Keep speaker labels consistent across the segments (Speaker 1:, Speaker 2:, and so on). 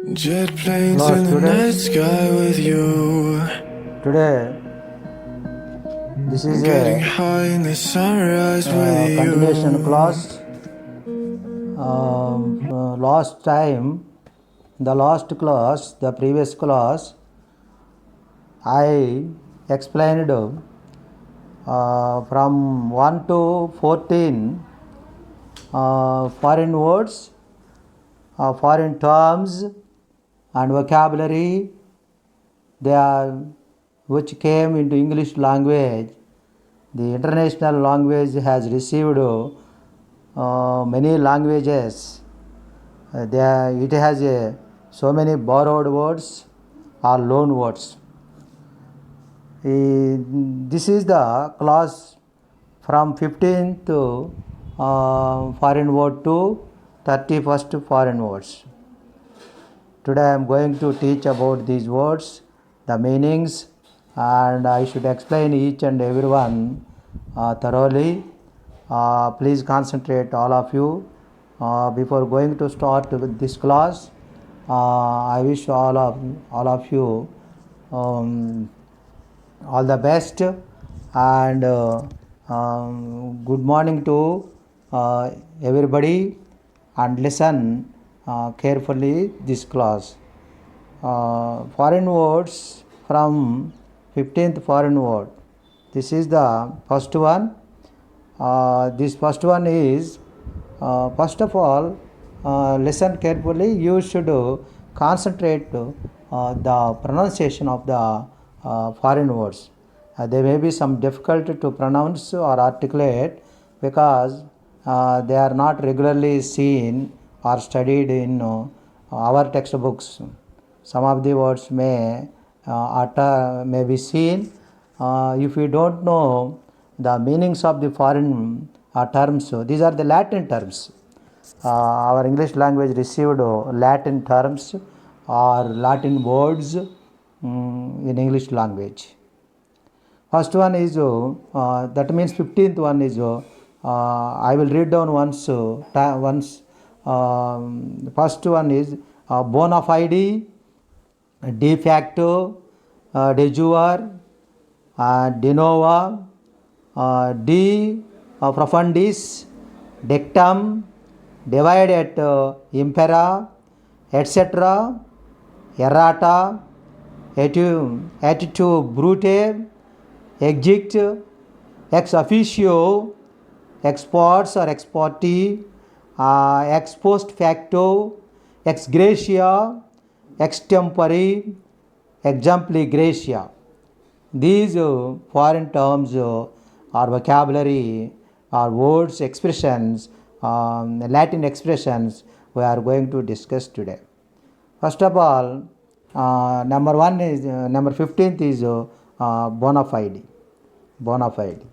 Speaker 1: Jet planes in the night sky with you.
Speaker 2: Today, this is
Speaker 1: Getting high in the sunrise with you.
Speaker 2: continuation class. Last time, the previous class, I explained from 1 to 14 foreign words, foreign terms and vocabulary they are which came into English language. The international language has received many languages. It has so many borrowed words or loan words. This is the class from 15th foreign word to 31st foreign words. Today I am going to teach about these words, the meanings, and I should explain each and every one thoroughly. Please concentrate, all of you. Before going to start with this class, I wish all of you all the best and good morning to everybody, and listen carefully this class. Foreign words from 15th foreign word. This is the first one. This first one is first of all, listen carefully. You should concentrate the pronunciation of the foreign words. There may be some difficulty to pronounce or articulate because they are not regularly seen or studied in our textbooks. Some of the words may be seen. If you don't know the meanings of the foreign terms, these are the Latin terms. Our English language received Latin terms or Latin words in English language. First one is that means 15th one is I will read down once. First one is bona fide, de facto, de jure, de novo, de profundis, dictum, divide et impera, etc., errata, attitude brute, exict, ex officio, ex post or ex parte, ex post facto, ex gratia, ex tempore, exempli gratia. These foreign terms or vocabulary or words, expressions, Latin expressions we are going to discuss today. First of all, number 15th is bona fide. Bona fide.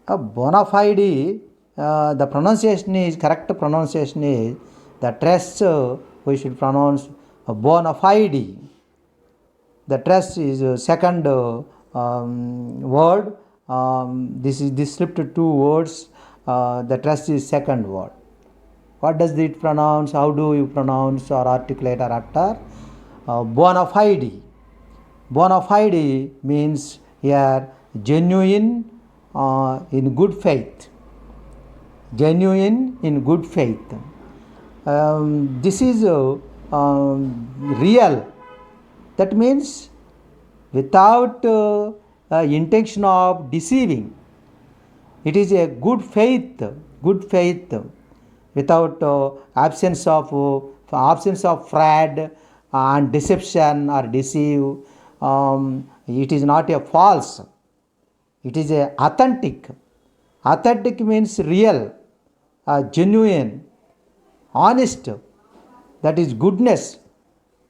Speaker 2: Bona fide, the pronunciation is, correct pronunciation is, the stress we should pronounce bona fide. The stress is second word. This slipped two words. The stress is second word. What does it pronounce? How do you pronounce or articulate or utter? Bona fide. Bona fide means here genuine in good faith. Genuine in good faith. This is real. That means without intention of deceiving. It is a good faith without absence of fraud and deception or deceive. It is not a false. It is a authentic. Authentic means real, genuine, honest. That is goodness.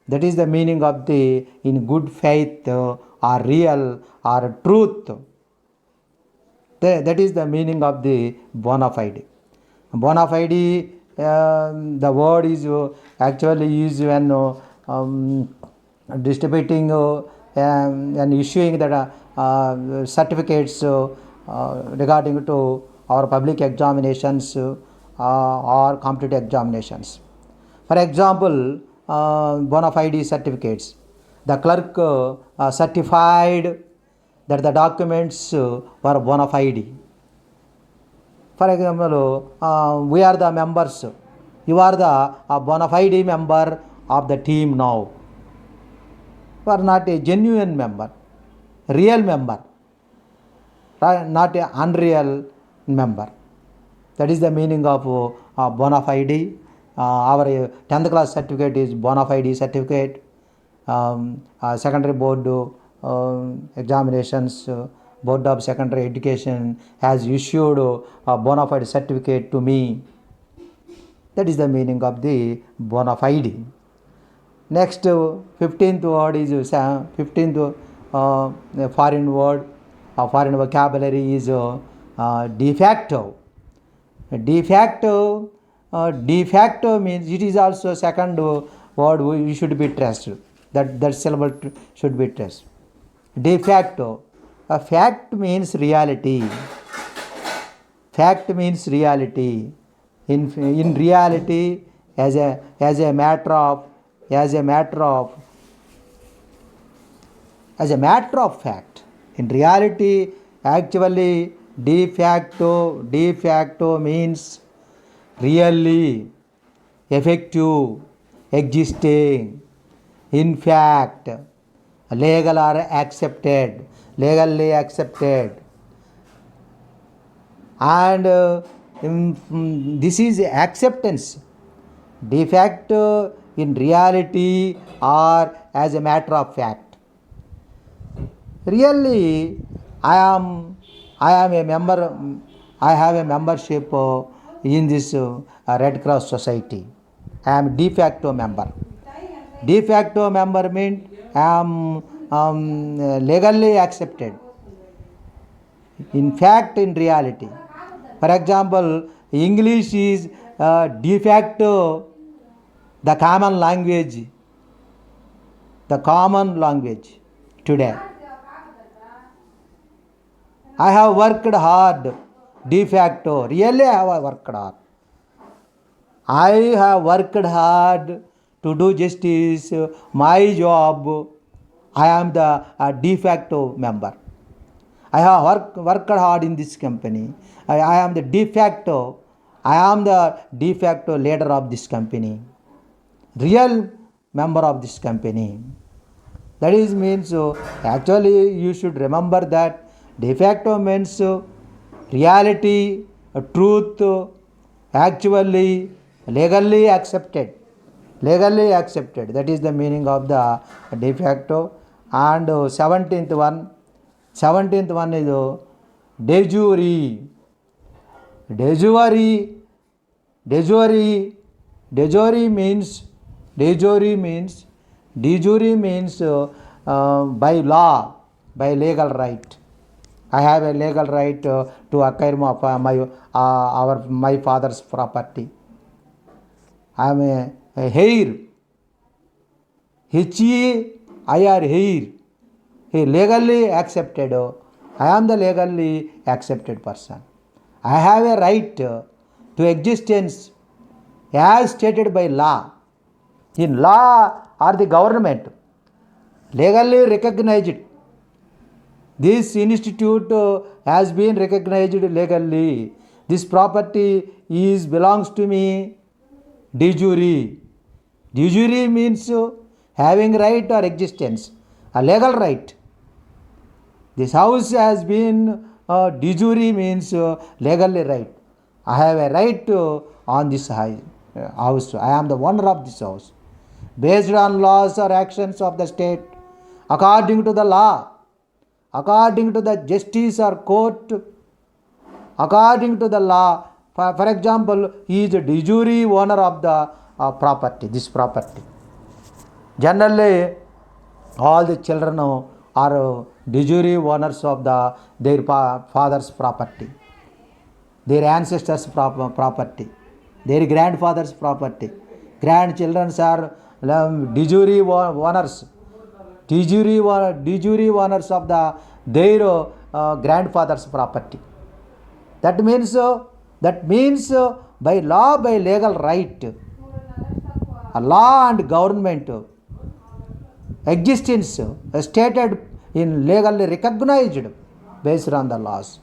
Speaker 2: That is the meaning of the in good faith or real or truth. That is the meaning of the bona fide. Bona fide, the word is actually used when distributing and issuing the certificates regarding to our public examinations or competitive examinations. For example, bona fide certificates. The clerk certified that the documents were bona fide. For example, we are the members. You are the bona fide member of the team now. You are not a genuine member, real member, not an unreal member. That is the meaning of bona fide. Our 10th class certificate is bona fide certificate. Secondary board examinations, Board of Secondary Education has issued a bona fide certificate to me. That is the meaning of the bona fide. Next, 15th word is 15th foreign word, foreign vocabulary is de facto. De facto means it is also second word you should be trusted. That syllable should be trusted. De facto. A fact means reality. Fact means reality. In reality, as a matter of fact. In reality, actually, de facto means really, effective, existing, in fact, legal or accepted, legally accepted. And this is acceptance. De facto in reality or as a matter of fact. Really, I am a member. I have a membership in this Red Cross Society. I am de facto member. De facto member means I am legally accepted. In fact, in reality. For example, English is de facto the common language today. I have worked hard, de facto. Really, I have worked hard. I have worked hard to do justice, my job. I am the de facto member. I have worked hard in this company. I am the de facto. I am the de facto leader of this company. Real member of this company. That is means actually you should remember that de facto means reality, truth, actually, legally accepted. Legally accepted. That is the meaning of the de facto. And 17th one is de jure. De jure means by law, by legal right. I have a legal right to acquire my father's property. I am a heir. H-E-I-R, heir. He legally accepted. I am the legally accepted person. I have a right to existence as stated by law. In law or the government, legally recognized. This institute has been recognized legally. This property belongs to me. De jure. De jure means having right or existence, a legal right. This house has been de jure means legally right. I have a right on this house. I am the owner of this house. Based on laws or actions of the state, according to the law, according to the justice or court, according to the law. For example, he is a de jure owner of the property, this property. Generally, all the children are de jure owners of their father's property, their ancestors' property, their grandfather's property. Grandchildren are de jure owners, de jure owners of their grandfather's property. That means by law, by legal right. a law and government existence stated in legally recognized based on the laws.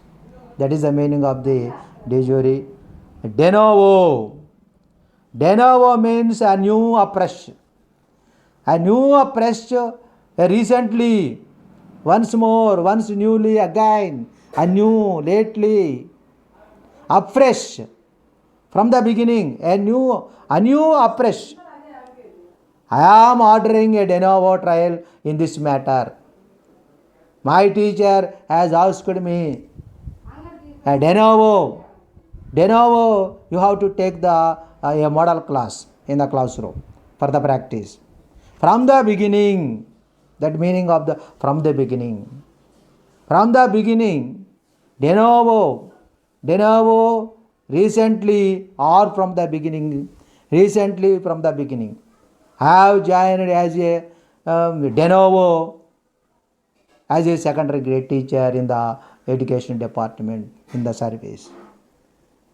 Speaker 2: That is the meaning of the de jure. De novo. De novo means a new afresh. A new afresh, recently, once more, once newly again, anew, lately, afresh, from the beginning, anew, afresh. I am ordering a de novo trial in this matter. My teacher has asked me a de novo. De novo, you have to take a model class in the classroom for the practice. From the beginning, that meaning of the from the beginning. From the beginning, de novo, recently or from the beginning, recently from the beginning. I have joined as a de novo, as a secondary grade teacher in the education department in the service.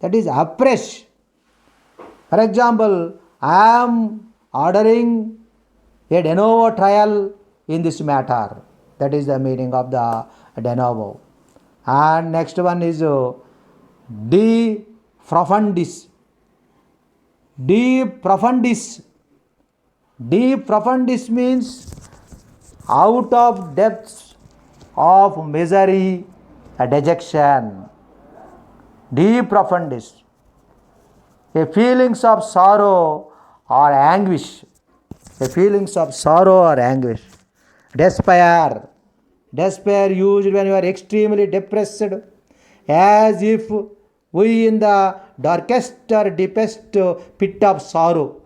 Speaker 2: That is afresh. For example, I am ordering a de novo trial in this matter. That is the meaning of the de novo. And next one is de profundis. De profundis. De profundis means out of depths of misery, a dejection. De profundis. A feelings of sorrow or anguish. A feelings of sorrow or anguish. Despair. Despair used when you are extremely depressed, as if we in the darkest or deepest pit of sorrow,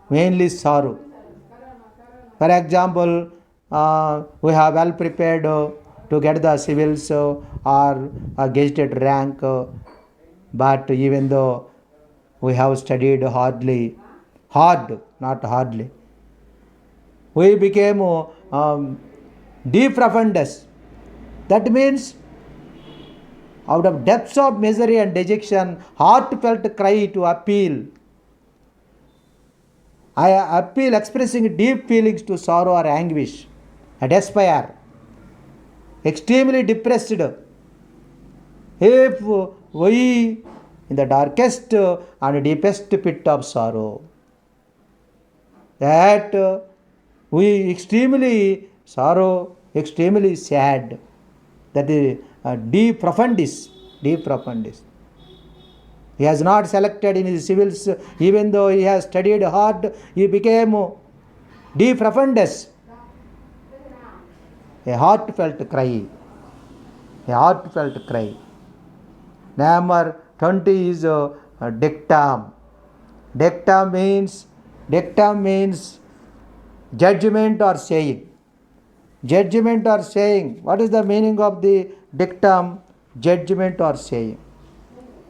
Speaker 2: mainly sorrow. For example, we have well prepared to get the civils or a gazetted rank, but even though we have studied hard, not hardly, we became de profundis. That means out of depths of misery and dejection, heartfelt cry to appeal. I appeal expressing deep feelings to sorrow or anguish, a despair, extremely depressed. If we in the darkest and deepest pit of sorrow, that we extremely sorrow, extremely sad, that is de profundis, de profundis. He has not selected in his civils, even though he has studied hard, he became de profundis, a heartfelt cry, a heartfelt cry. Number 20 is dictum. Dictum means judgment or saying. Judgment or saying. What is the meaning of the dictum? Judgment or saying.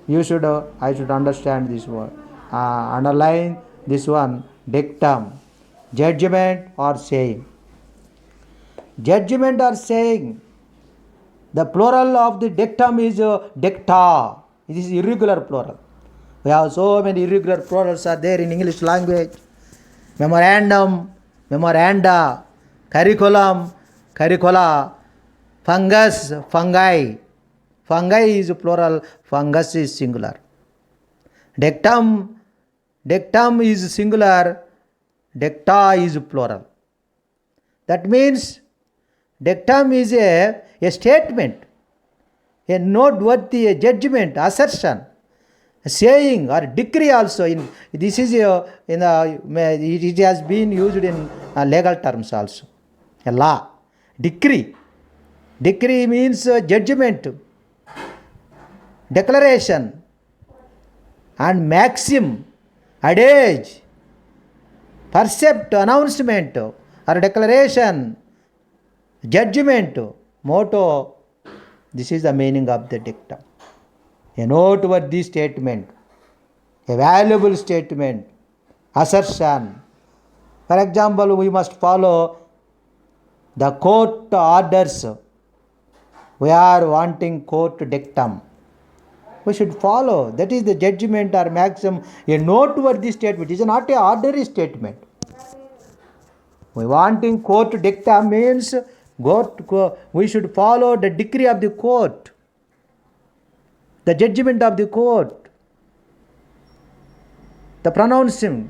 Speaker 2: I should understand this word. Underline this one. Dictum. Judgment or saying. Judgment or saying. The plural of the dictum is dicta. It is irregular plural. We have so many irregular plurals are there in English language. Memorandum, memoranda, curriculum, curricula, fungus, fungi. Fungi is plural, fungus is singular. Dictum is singular, dicta is plural. That means dictum is a statement, a noteworthy, a judgment, assertion, a saying or decree also. This is it has been used in legal terms also. A law, decree. Decree means judgment, declaration, and maxim, adage, percept, announcement or declaration, judgment, motto. This is the meaning of the dictum. A noteworthy statement, a valuable statement, assertion. For example, we must follow the court orders. We are wanting court dictum. We should follow. That is the judgment or maxim, a noteworthy statement. It is not an ordinary statement. We wanting court dicta means we should follow the decree of the court, the judgment of the court, the pronouncement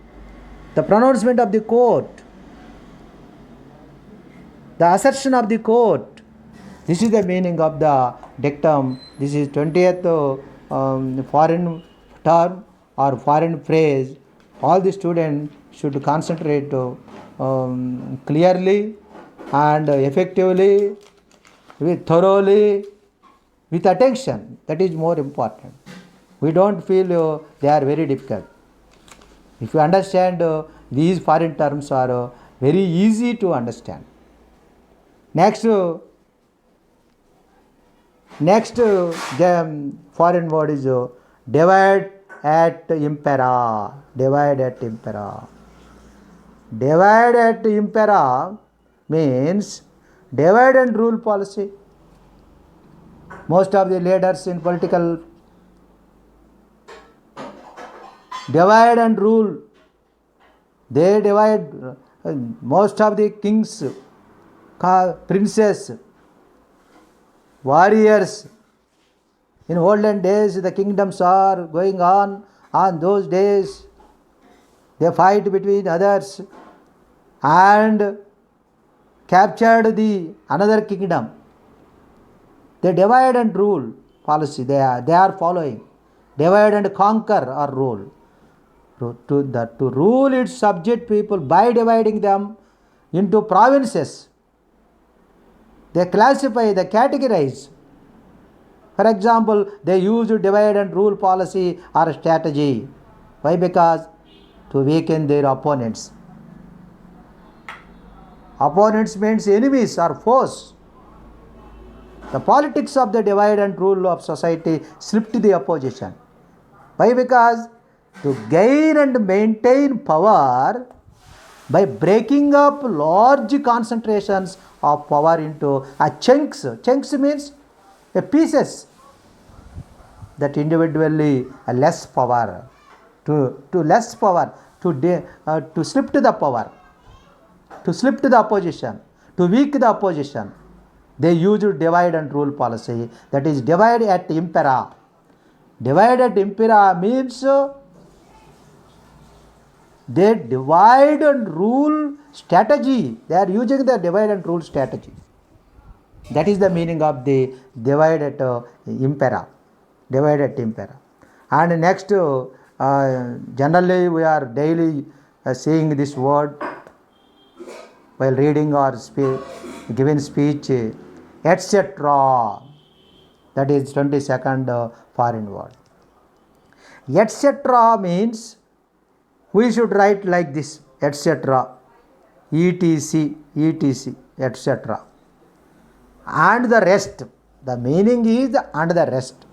Speaker 2: of the court, the assertion of the court. This is the meaning of the dictum. This is 20th foreign term or foreign phrase. All the students should concentrate clearly and effectively, thoroughly, with attention. That is more important. We don't feel they are very difficult. If you understand, these foreign terms are very easy to understand. Next, the foreign word is divide et impera. Divide et impera. Divide et impera means divide and rule policy. Most of the leaders in political divide and rule. They divide. Most of the kings, princes, warriors. In olden days, the kingdoms are going on. On those days, they fight between others and captured the another kingdom. They divide and rule policy. They are following divide and conquer or rule. To rule its subject people by dividing them into provinces. They classify, they categorize. For example, they use divide and rule policy or strategy. Why? Because to weaken their opponents. Opponents means enemies or foes. The politics of the divide and rule of society slipped the opposition. Why? Because to gain and maintain power by breaking up large concentrations of power into chunks. Chunks means pieces that individually less power. To less power, to slip to the power, to slip to the opposition, to weak the opposition. They use divide and rule policy. That is divide et impera. Divide et impera means they divide and rule strategy. They are using the divide and rule strategy. That is the meaning of the divide et impera. Divide et impera. And next, generally we are daily seeing this word while reading or giving speech, etc. That is 22nd foreign word. Etc. means we should write like this, etc. etc, etc. And the rest. The meaning is and the rest.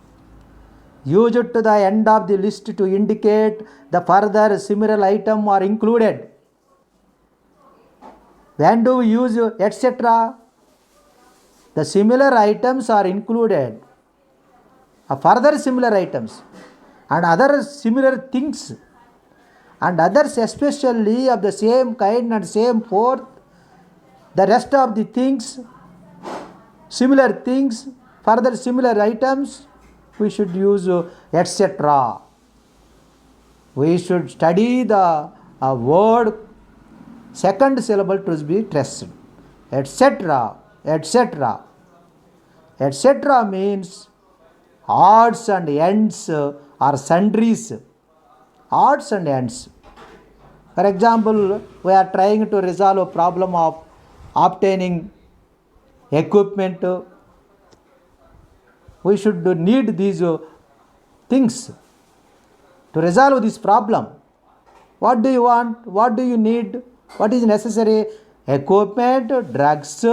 Speaker 2: Use it to the end of the list to indicate the further similar item are included. When do we use etc.? The similar items are included. Further similar items and other similar things and others especially of the same kind and same forth. The rest of the things, similar things, further similar items, we should use etc. We should study the word second syllable to be stressed. Etc. etc. Etc. means odds and ends or sundries. Odds and ends. For example, we are trying to resolve a problem of obtaining equipment. We should need these things to resolve this problem. What do you want? What do you need? What is necessary? Equipment, drugs,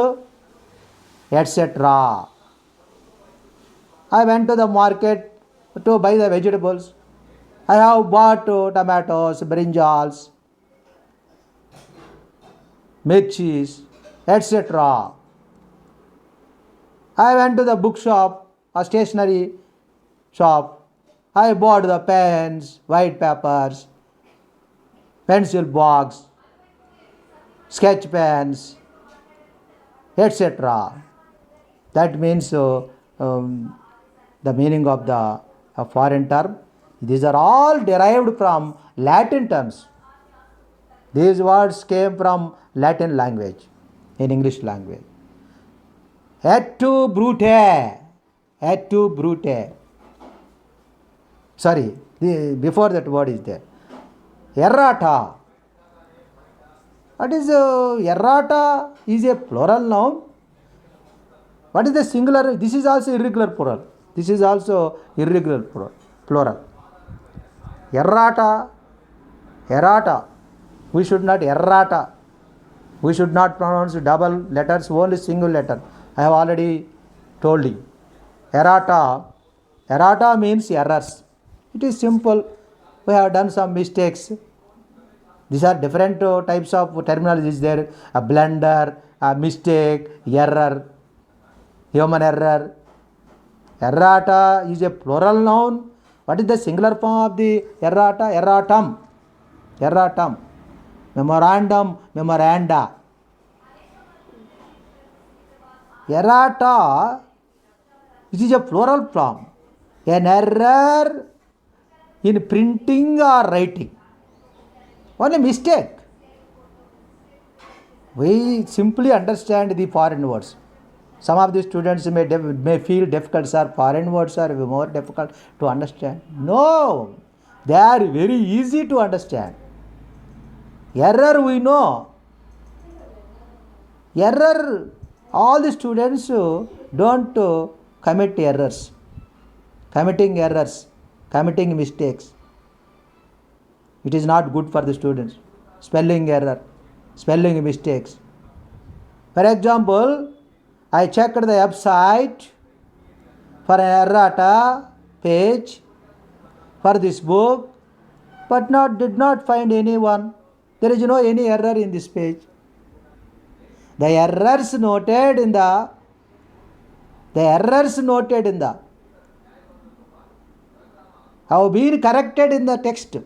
Speaker 2: etc. I went to the market to buy the vegetables. I have bought tomatoes, brinjals, mirchis, etc. I went to the bookshop or stationery shop I bought the pens, white papers, pencil box, sketch pens, etc. That means the meaning of the foreign term. These are all derived from Latin terms. These words came from Latin language, in English language. Et tu brute, et tu brute. Sorry, before that word is there. Errata. What is errata? Is a plural noun. What is the singular? This is also irregular plural. This is also irregular plural. Errata, errata. We should not errata. We should not pronounce double letters, only single letter. I have already told you. Errata. Errata means errors. It is simple. We have done some mistakes. These are different types of terminologies there. A blunder, a mistake, error, human error. Errata is a plural noun. What is the singular form of the errata? Erratum. Erratum. Memorandum, memoranda. Errata, it is a plural form. An error in printing or writing. Only mistake. We simply understand the foreign words. Some of the students may feel difficult, sir. Foreign words are more difficult to understand. No, they are very easy to understand. Error we know. Error, all the students don't commit errors. Committing errors, committing mistakes. It is not good for the students. Spelling error, spelling mistakes. For example, I checked the website for an errata page for this book, but did not find anyone. There is no any error in this page. The errors noted in the have been corrected in the text.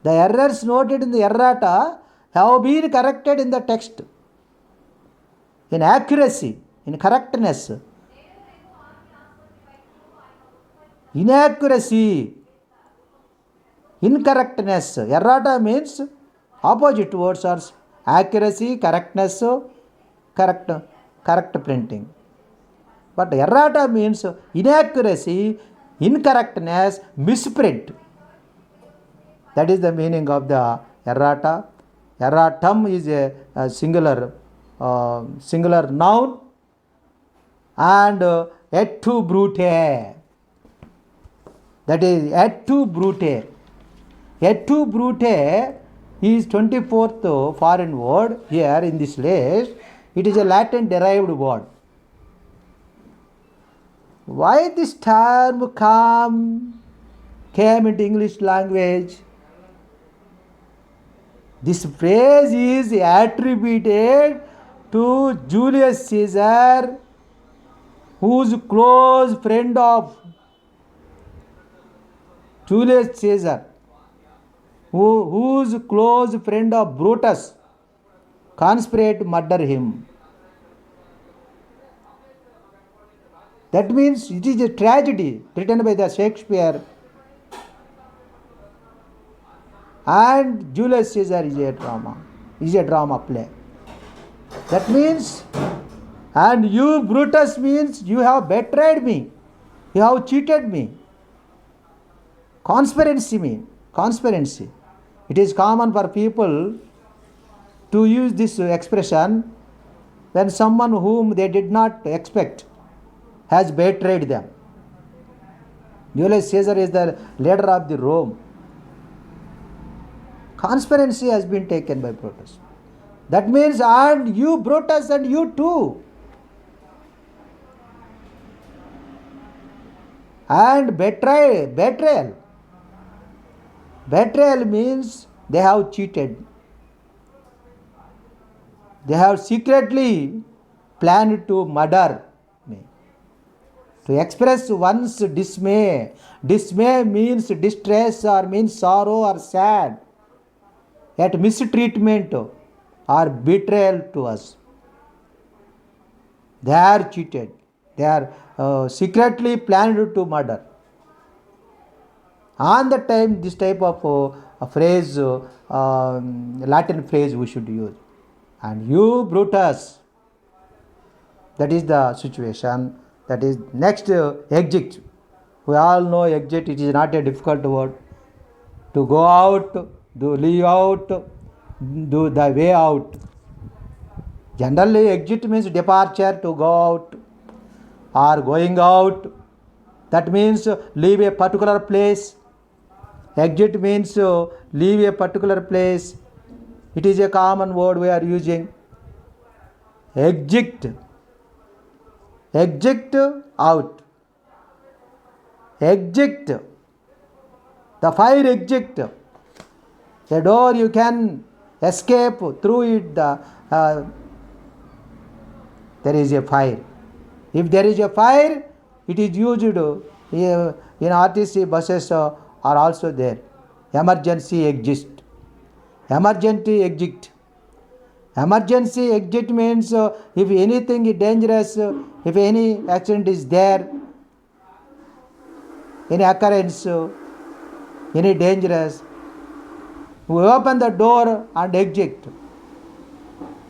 Speaker 2: The errors noted in the errata have been corrected in the text. In accuracy, in correctness. Inaccuracy, incorrectness. Errata means opposite words are accuracy, correctness, correct printing. But errata means inaccuracy, incorrectness, misprint. That is the meaning of the errata. Erratum is a singular noun. And et tu brute. That is et tu brute. Et tu brute is 24th foreign word here in this list. It is a Latin derived word. Why this term came into English language? This phrase is attributed to Julius Caesar, whose close friend of Julius Caesar, whose close friend of Brutus conspired to murder him. That means it is a tragedy written by the Shakespeare, and Julius Caesar is a drama play. That means, and you Brutus means you have betrayed me, you have cheated me. Conspiracy. It is common for people to use this expression when someone whom they did not expect has betrayed them. Julius Caesar is the leader of the Rome. Conspiracy has been taken by Brutus. That means, and you Brutus, and you too. And betrayal. Betrayal means they have cheated. They have secretly planned to murder me. To express one's dismay. Dismay means distress or means sorrow or sad at mistreatment or betrayal to us. They are cheated. They are secretly planned to murder. On the time, this type of a phrase, Latin phrase we should use. And you, Brutus, that is the situation. That is next exit. We all know exit. It is not a difficult word. To go out, to leave out, do the way out. Generally, exit means departure, to go out or going out. That means leave a particular place. Exit means leave a particular place. It is a common word we are using. Exit. Exit out. Exit. The fire exit. A door you can escape through it. There is a fire. If there is a fire, it is used in RTC buses are also there. Emergency exit. Emergency exit. Emergency exit means if anything is dangerous, if any accident is there, any occurrence, any dangerous, we open the door and exit.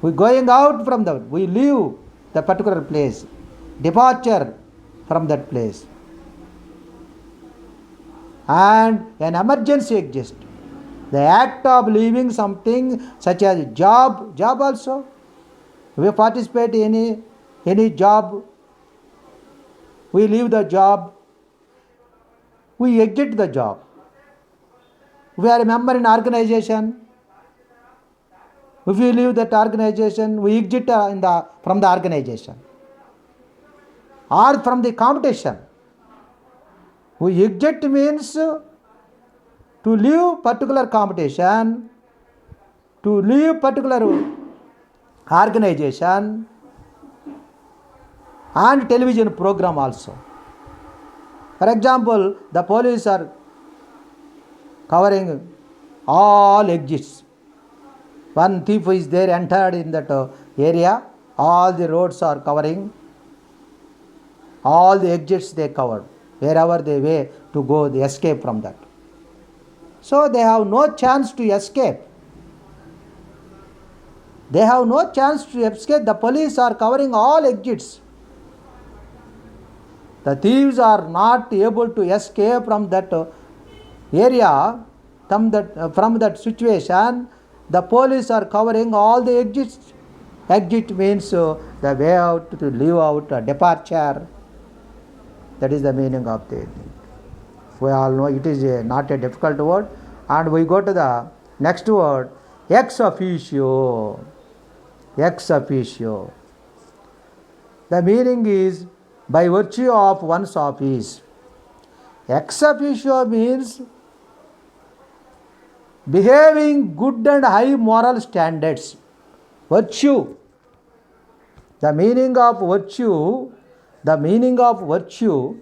Speaker 2: We going out from we leave the particular place, departure from that place. And an emergency exists. The act of leaving something such as job also. We participate in any job. We leave the job. We exit the job. We are a member in organization. If we leave that organization, we exit from the organization. Or from the competition. We exit means to leave particular competition, to leave particular organization and television program also. For example, the police are covering all exits. One thief is there, entered in that area, all the roads are covering, all the exits they covered, wherever they way to go, they escape from that. So they have no chance to escape. They have no chance to escape. The police are covering all exits. The thieves are not able to escape from that area, from that situation. The police are covering all the exits. Exit means the way out, to leave out, departure. That is the meaning of the thing. We all know it is not a difficult word. And we go to the next word, ex officio. Ex officio. The meaning is by virtue of one's office. Ex officio means behaving good and high moral standards. Virtue. The meaning of virtue. The meaning of virtue.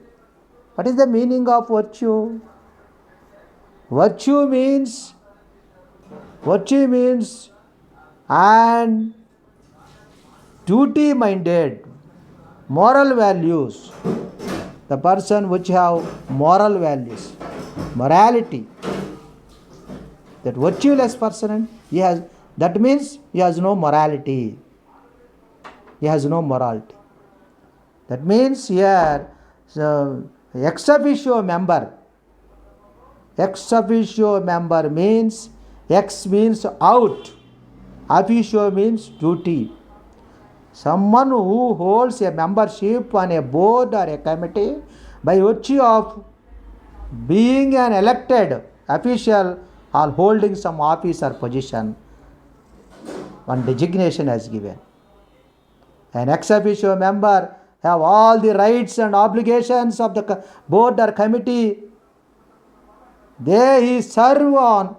Speaker 2: What is the meaning of virtue? Virtue means and duty minded, moral values. The person which have moral values, morality. That virtueless person, that means he has no morality. He has no morality. That means here, ex officio member. Ex officio member means, ex means out, officio means duty. Someone who holds a membership on a board or a committee by virtue of being an elected official or holding some office or position, one designation has given. An ex officio member have all the rights and obligations of the board or committee. They he serve on.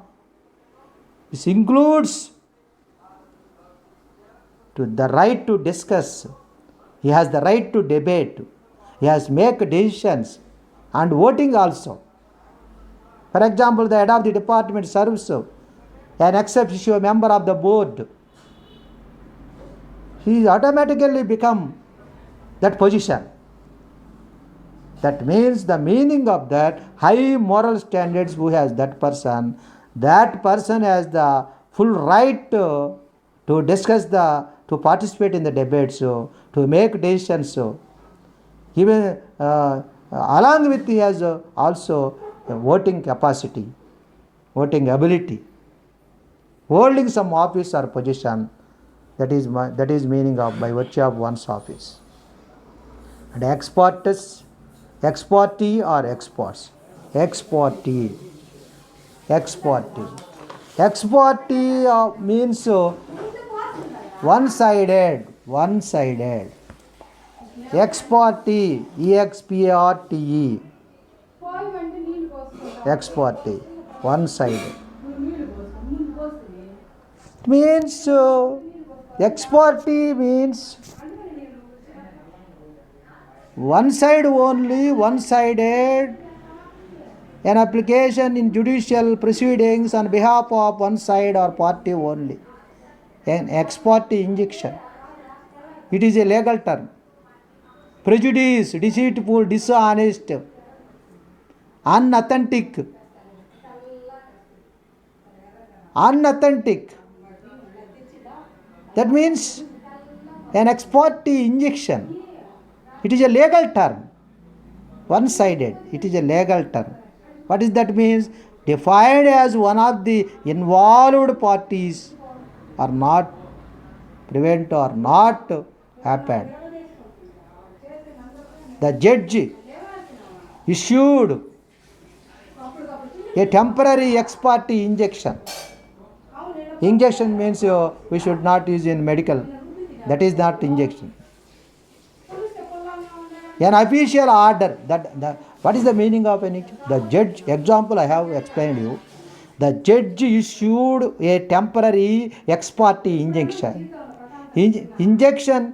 Speaker 2: This includes to the right to discuss. He has the right to debate. He has make decisions and voting also. For example, the head of the department serves an ex officio member of the board. He automatically become that position. That means the meaning of that high moral standards who has that person has the full right to discuss to participate in the debates, to make decisions. Even along with he has also voting capacity, voting ability, holding some office or position. That is meaning of by virtue of one's office. And exportee or exports. Exportee means one-sided. Exportee, EXPORTE. Exportee, one-sided. Means exportee means one side only, one-sided, an application in judicial proceedings on behalf of one side or party only. An exportee injection. It is a legal term. Prejudice, deceitful, dishonest, unauthentic. That means an exportee injection. It is a legal term. One-sided. It is a legal term. What does that mean? Defined as one of the involved parties are not prevent or not happened. The judge issued a temporary ex parte injection. Injection means we should not use in medical. That is not injection. An official order. What is the meaning of an injection? The judge, example I have explained you. The judge issued a temporary ex parte injection. Injection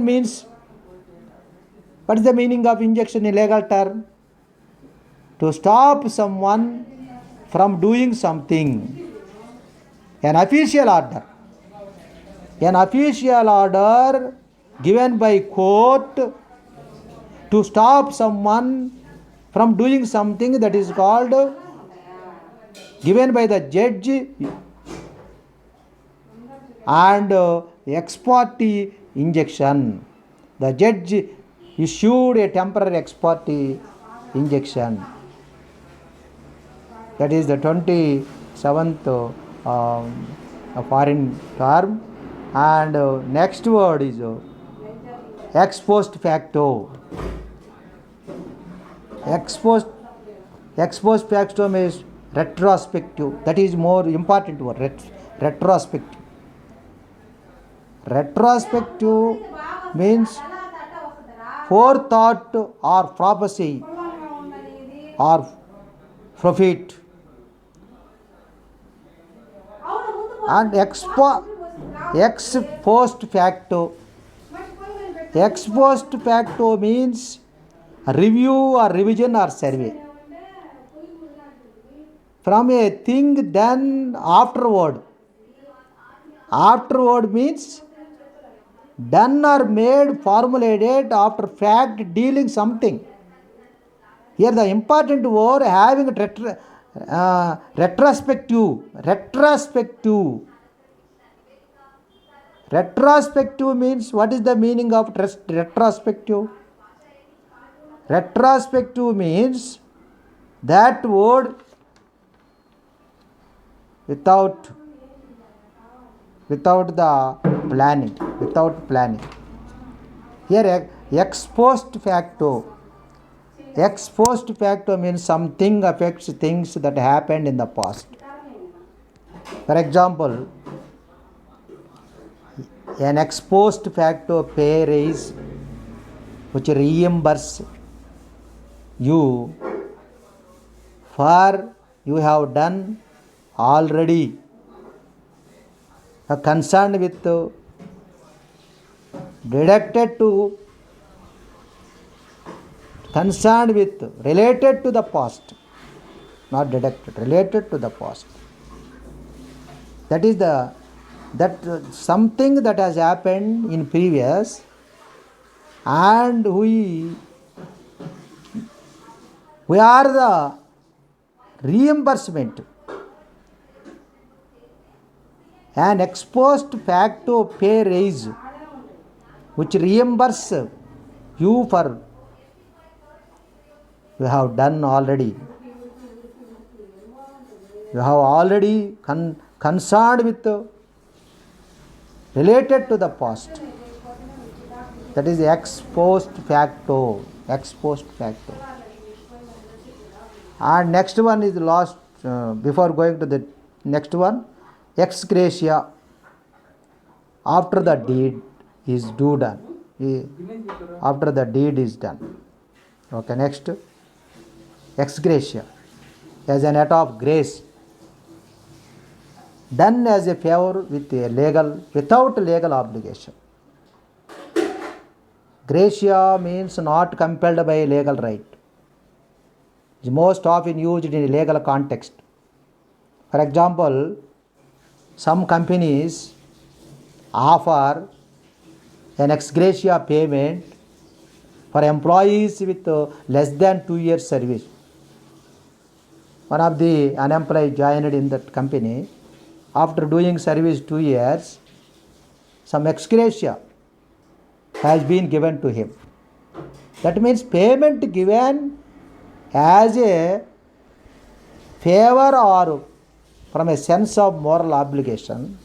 Speaker 2: means, what is the meaning of injection in legal term? To stop someone from doing something. An official order. An official order given by court to stop someone from doing something, that is called given by the judge, and ex parte injection. The judge issued a temporary ex parte injection. That is the 27th foreign term. And next word is ex post facto. Ex post facto means retrospective. That is more important word. Retrospective. Retrospective means forethought or prophecy or prophet. And ex post facto. Ex post facto means review or revision or survey from a thing done afterward. Afterward means done or made, formulated after fact, dealing something. Here the important word having retrospective. Retrospective means, what is the meaning of retrospective? Retrospective means that word without the planning. Here ex post facto. Ex post facto means something affects things that happened in the past. For example, an ex post facto pay raise which reimburse you for you have done already concerned with deducted to concerned with, related to the past, not deducted, related to the past. That is something that has happened in previous, and we are the reimbursement, an ex post facto pay raise which reimburse you for you have done already. You have already concerned with, related to the past. That is ex post facto. Ex post facto. And next one is last, before going to the next one, ex gratia, after the deed is done. After the deed is done. Okay, next, ex gratia, as an act of grace, done as a favor without legal obligation. Gratia means not compelled by legal right. Is most often used in a legal context. For example, some companies offer an ex gratia payment for employees with less than 2 years service. One of the unemployed joined in that company. After doing service 2 years, some ex gratia has been given to him. That means payment given as a favor or from a sense of moral obligation,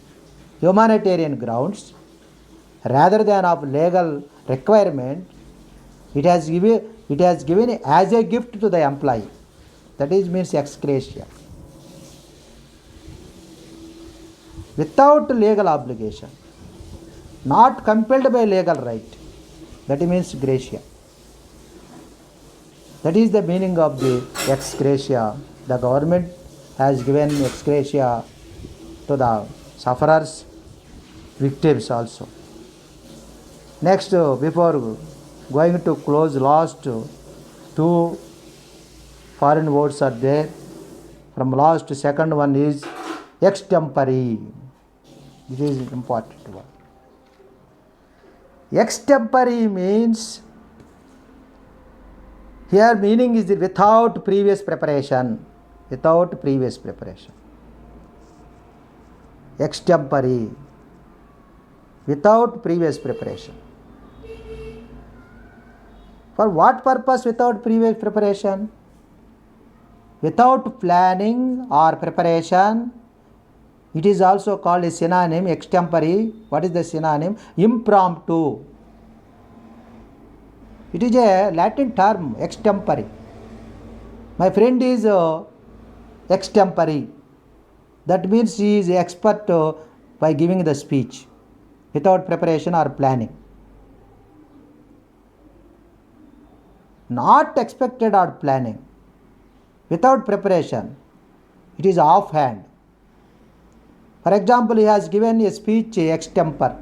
Speaker 2: humanitarian grounds, rather than of legal requirement. It has given as a gift to the employee. That is means ex gratia. Without legal obligation, not compelled by legal right. That means gratia. That is the meaning of the ex gratia. The government has given ex gratia to the sufferers, victims also. Next, before going to close, last two foreign words are there. From last, second one is extempore. This is important one. Extempore means, here meaning is without previous preparation. Without previous preparation. Extempore. Without previous preparation. For what purpose without previous preparation? Without planning or preparation. It is also called a synonym, extempore. What is the synonym? Impromptu. It is a Latin term, extempore. My friend is extempore. That means he is expert by giving the speech without preparation or planning. Not expected or planning. Without preparation. It is offhand. For example, he has given a speech extempore.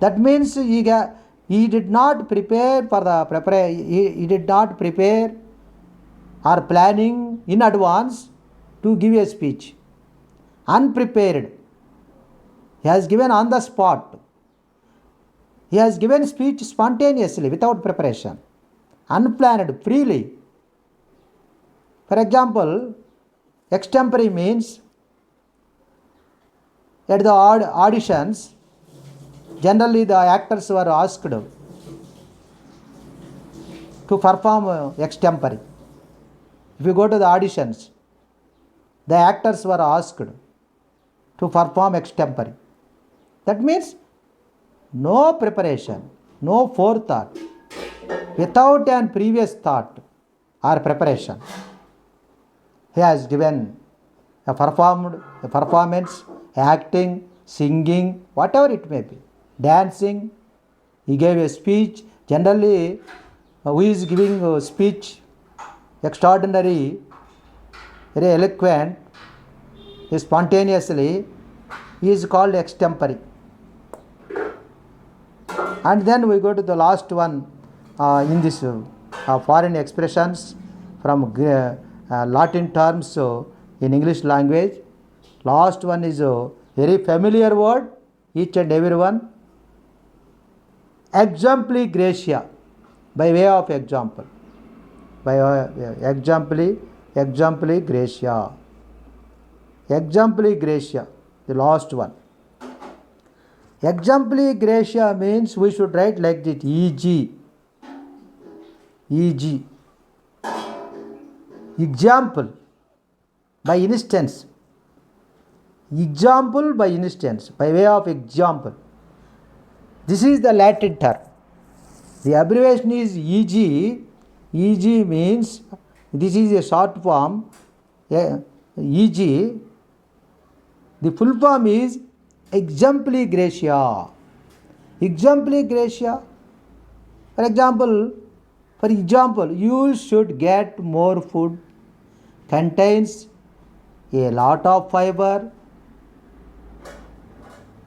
Speaker 2: That means he did not prepare for the he did not prepare or planning in advance to give a speech. Unprepared. He has given on the spot. He has given speech spontaneously without preparation. Unplanned, freely. For example, extempore means at the auditions, generally the actors were asked to perform extempore. If you go to the auditions, the actors were asked to perform extempore. That means no preparation, no forethought, without an previous thought or preparation. He has given a performance, acting, singing, whatever it may be, dancing. He gave a speech. Generally, who is giving a speech, extraordinary, very eloquent, spontaneously, he is called extempore. And then we go to the last one in this foreign expressions from Latin terms in English language. Last one is a very familiar word, each and every one. Exempli gratia, by way of example. By exempli gratia. Exempli gratia, the last one. Exempli gratia means we should write like this, e.g. E.g. Example, by instance. Example by instance, by way of example. This is the Latin term. The abbreviation is e.g. E.g. means, this is a short form, e.g. The full form is exempli gratia. Exempli gratia. For example, you should get more food, contains a lot of fiber.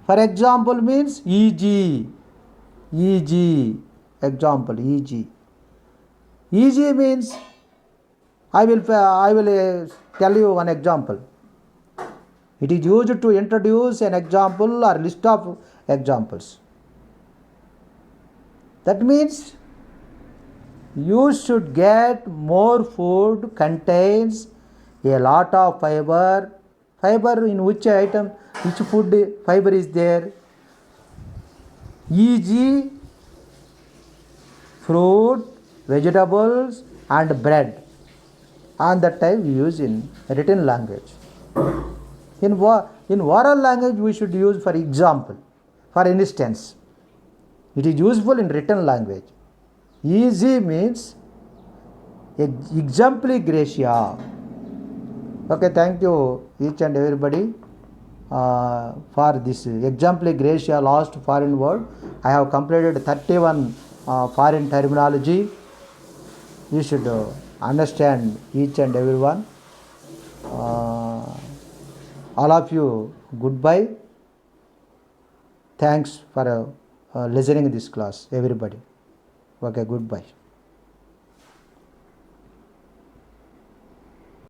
Speaker 2: For example means e.g. Example, e.g. E.g. means, I will tell you one example. It is used to introduce an example or list of examples. That means you should get more food, contains a lot of fiber. Fiber in which item, which food fiber is there? E.g. fruit, vegetables and bread. And that time we use in written language. In oral language we should use for example, for instance. It is useful in written language. E.g. means exempli gratia. Okay, thank you each and everybody for this exempli gratia last foreign word. I have completed 31 foreign terminology. You should understand each and every one. All of you, goodbye. Thanks for listening this class, everybody. Okay, goodbye.